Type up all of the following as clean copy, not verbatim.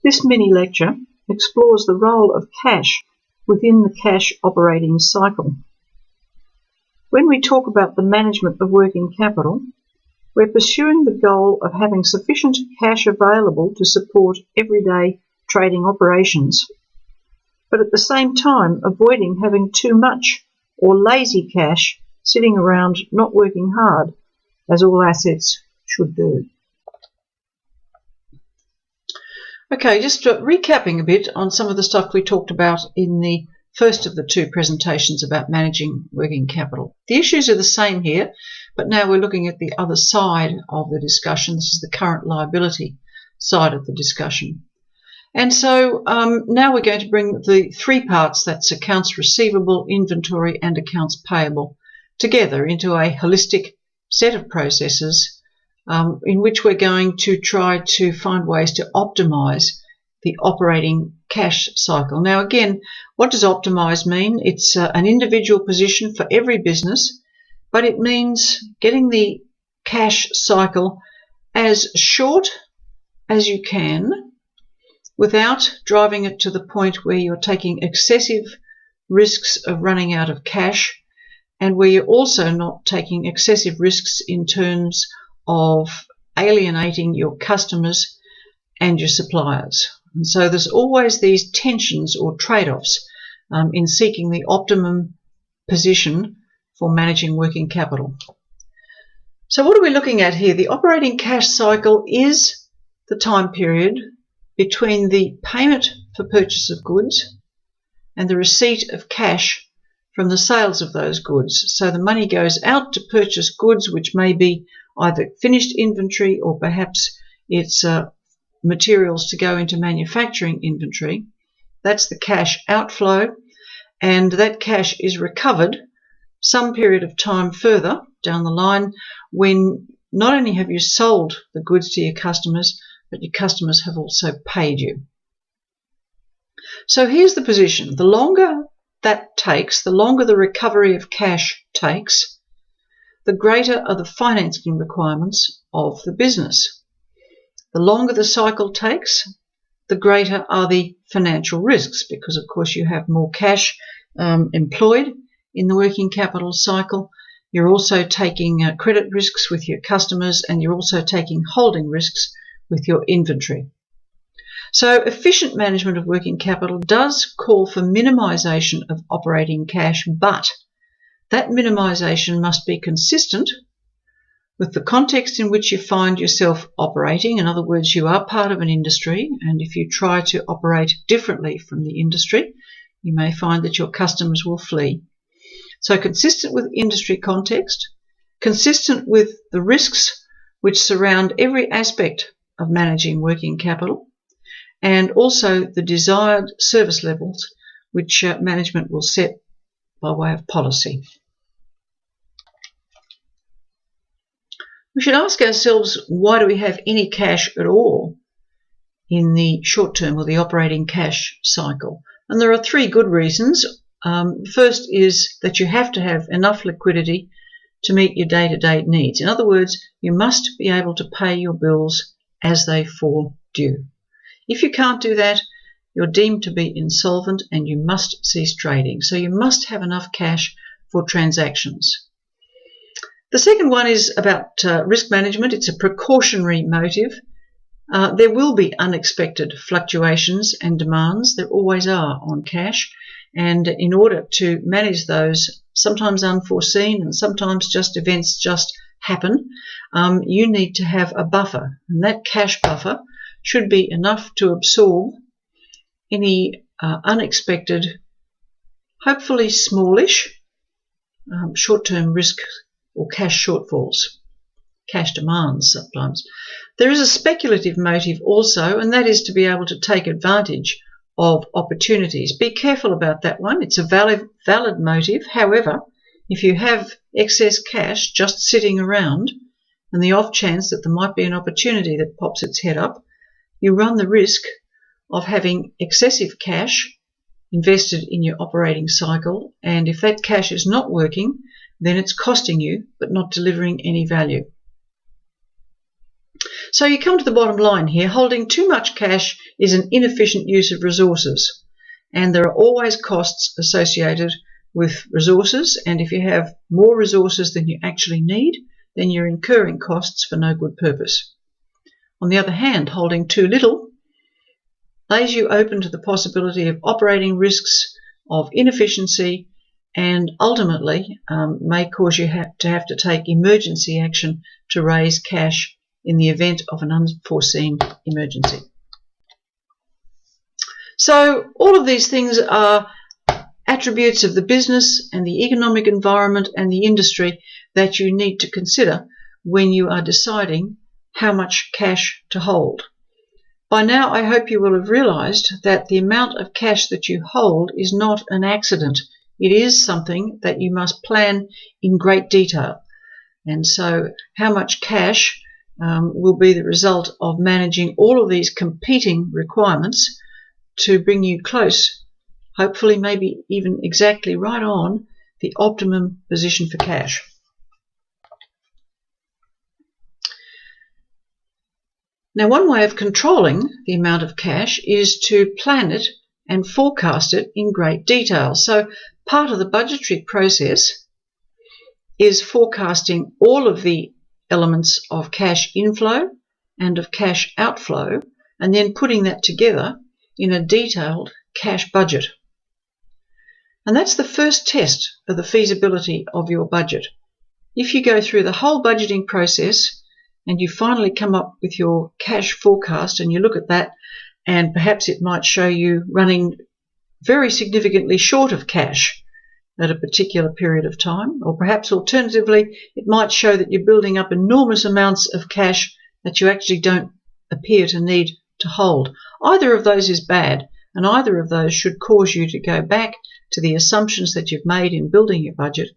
This mini-lecture explores the role of cash within the cash operating cycle. When we talk about the management of working capital, we're pursuing the goal of having sufficient cash available to support everyday trading operations, but at the same time avoiding having too much or lazy cash sitting around not working hard, as all assets should do. Okay, just recapping a bit on some of the stuff we talked about in the first of the two presentations about managing working capital. The issues are the same here, but now we're looking at the other side of the discussion. This is the current liability side of the discussion. And so now we're going to bring the three parts, that's accounts receivable, inventory, and accounts payable, together into a holistic set of processes in which we're going to try to find ways to optimize the operating cash cycle. Now again, what does optimize mean? It's an individual position for every business, but it means getting the cash cycle as short as you can without driving it to the point where you're taking excessive risks of running out of cash, and where you're also not taking excessive risks in terms of alienating your customers and your suppliers. And so there's always these tensions or trade-offs in seeking the optimum position for managing working capital. So what are we looking at here? The operating cash cycle is the time period between the payment for purchase of goods and the receipt of cash from the sales of those goods. So the money goes out to purchase goods, which may be either finished inventory or perhaps it's materials to go into manufacturing inventory. That's the cash outflow, and that cash is recovered some period of time further down the line when not only have you sold the goods to your customers, but your customers have also paid you. So here's the position. The longer that takes, the longer the recovery of cash takes, the greater are the financing requirements of the business. The longer the cycle takes, the greater are the financial risks, because of course you have more cash employed in the working capital cycle. You're also taking credit risks with your customers, and you're also taking holding risks with your inventory. So efficient management of working capital does call for minimisation of operating cash, but that minimisation must be consistent with the context in which you find yourself operating. In other words, you are part of an industry, and if you try to operate differently from the industry, you may find that your customers will flee. So consistent with industry context, consistent with the risks which surround every aspect of managing working capital, and also the desired service levels which management will set by way of policy. We should ask ourselves, why do we have any cash at all in the short term or the operating cash cycle? And there are three good reasons. First is that you have to have enough liquidity to meet your day-to-day needs. In other words, you must be able to pay your bills as they fall due. If you can't do that, you're deemed to be insolvent and you must cease trading. So you must have enough cash for transactions. The second one is about risk management. It's a precautionary motive. There will be unexpected fluctuations and demands. There always are on cash. And in order to manage those, sometimes unforeseen and sometimes just events just happen, you need to have a buffer. And that cash buffer should be enough to absorb any unexpected, hopefully smallish, short-term risk or cash shortfalls, cash demands sometimes. There is a speculative motive also, and that is to be able to take advantage of opportunities. Be careful about that one. It's a valid motive. However, if you have excess cash just sitting around and the off chance that there might be an opportunity that pops its head up, you run the risk of having excessive cash invested in your operating cycle, and if that cash is not working, then it's costing you but not delivering any value. So you come to the bottom line here. Holding too much cash is an inefficient use of resources, and there are always costs associated with resources, and if you have more resources than you actually need, then you're incurring costs for no good purpose. On the other hand, holding too little lays you open to the possibility of operating risks, of inefficiency, and ultimately may cause you to have to take emergency action to raise cash in the event of an unforeseen emergency. So all of these things are attributes of the business and the economic environment and the industry that you need to consider when you are deciding how much cash to hold. By now, I hope you will have realized that the amount of cash that you hold is not an accident. It is something that you must plan in great detail. And so how much cash will be the result of managing all of these competing requirements to bring you close, hopefully maybe even exactly right on, the optimum position for cash. Now, one way of controlling the amount of cash is to plan it and forecast it in great detail. So part of the budgetary process is forecasting all of the elements of cash inflow and of cash outflow, and then putting that together in a detailed cash budget. And that's the first test of the feasibility of your budget. If you go through the whole budgeting process and you finally come up with your cash forecast and you look at that, and perhaps it might show you running very significantly short of cash at a particular period of time, or perhaps alternatively it might show that you're building up enormous amounts of cash that you actually don't appear to need to hold. Either of those is bad, and either of those should cause you to go back to the assumptions that you've made in building your budget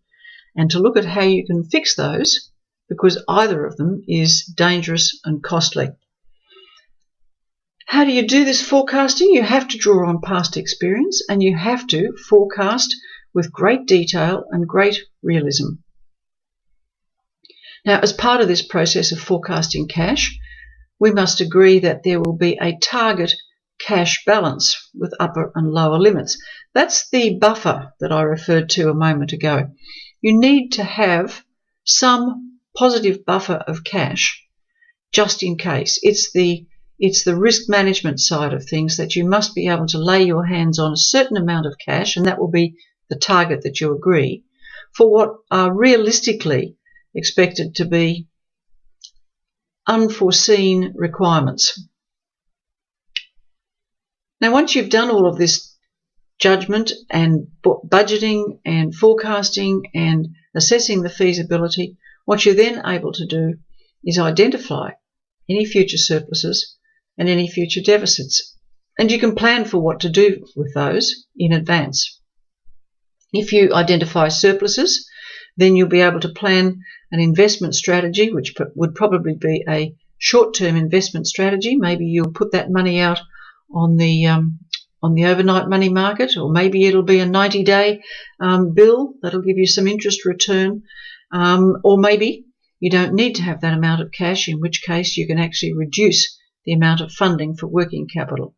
and to look at how you can fix those, because either of them is dangerous and costly. How do you do this forecasting? You have to draw on past experience, and you have to forecast with great detail and great realism. Now, as part of this process of forecasting cash, we must agree that there will be a target cash balance with upper and lower limits. That's the buffer that I referred to a moment ago. You need to have some positive buffer of cash just in case. It's the risk management side of things that you must be able to lay your hands on a certain amount of cash, and that will be the target that you agree, for what are realistically expected to be unforeseen requirements. Now, once you've done all of this judgment and budgeting and forecasting and assessing the feasibility, what you're then able to do is identify any future surpluses and any future deficits. And you can plan for what to do with those in advance. If you identify surpluses, then you'll be able to plan an investment strategy, which would probably be a short-term investment strategy. Maybe you'll put that money out on the overnight money market, or maybe it'll be a 90-day bill that'll give you some interest return, or maybe you don't need to have that amount of cash, in which case you can actually reduce the amount of funding for working capital.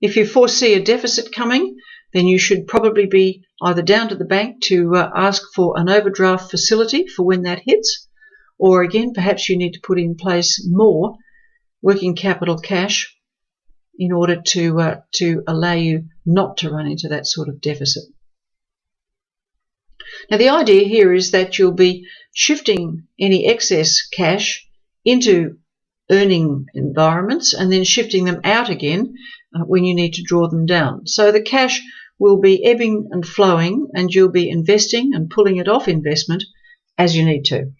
If you foresee a deficit coming, then you should probably be either down to the bank to ask for an overdraft facility for when that hits, or again, perhaps you need to put in place more working capital cash in order to allow you not to run into that sort of deficit. Now, the idea here is that you'll be shifting any excess cash into earning environments and then shifting them out again when you need to draw them down. So the cash will be ebbing and flowing, and you'll be investing and pulling it off investment as you need to.